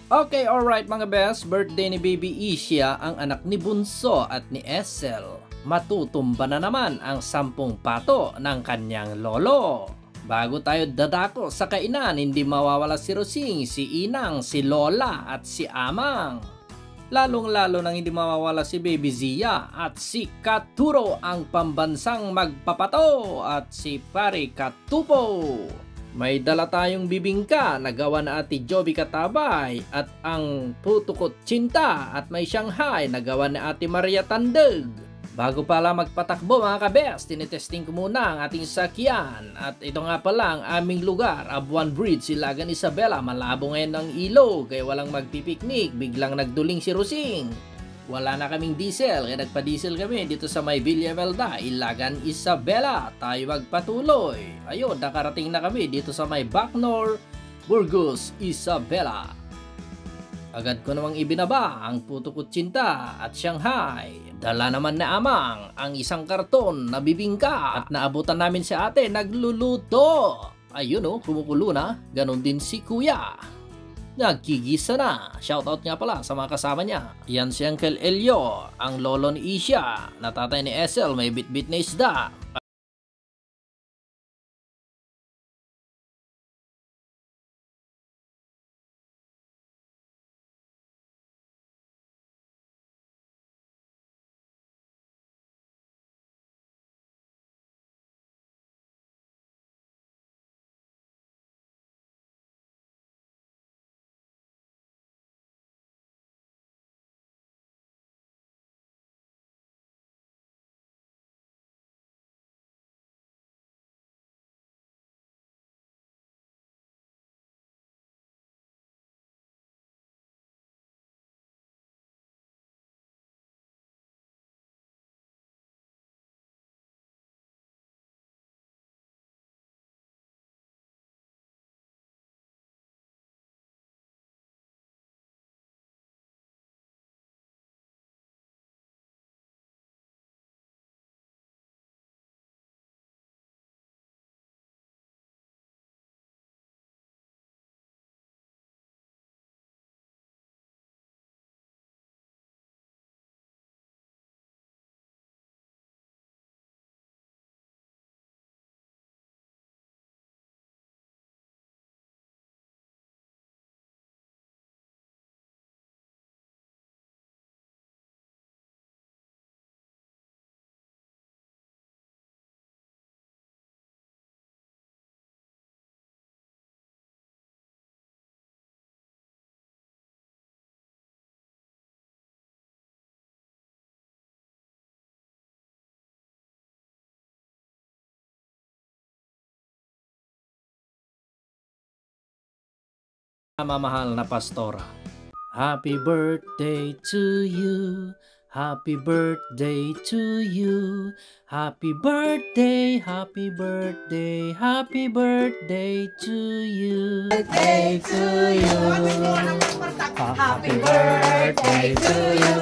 Okay, alright mga best, birthday ni Baby Isha ang anak ni Bunso at ni Essel. Matutumba na naman ang 10 pato ng kanyang lolo. Bago tayo dadako sa kainan, hindi mawawala si Rosing, si Inang, si Lola at si Amang. Lalong-lalo nang hindi mawawala si Baby Zia at si Katuro ang pambansang magpapato at si Pare Katupo. May dala tayong bibingka na gawa na Ate Joby Katabay at ang putukot tsinta at may Shanghai na gawa ni Ate Maria Tandeg. Bago pala magpatakbo mga kabest, tinitesting ko muna ang ating sakyan. At ito nga pala ang aming lugar, Abuan Bridge, Silagan Isabela. Malabo ngayon ng ilog, kaya walang magpipiknik. Biglang nagduling si Rosing. Wala na kaming diesel, kaya nagpa-diesel kami dito sa may Villavelda, Ilagan Isabela. Tayo magpatuloy. Ayun, nakarating na kami dito sa may Bacnor, Burgos, Isabela. Agad ko namang ibinaba ang putukot tsinta at Shanghai. Dala naman na Amang ang isang karton na bibingka at naabutan namin si ate nagluluto. Ayun o, kumukulo na. Ganon din si kuya. Nagkigisa na. Shoutout nga pala sa mga kasama niya. Yan si Uncle Elio, ang lolo ni Isha, na tatay ni Essel, may bit-bit na isda. Mamahal na pastora. Happy birthday to you. Happy birthday to you. Happy birthday, happy birthday, happy birthday to you. Birthday to you. Happy birthday to you.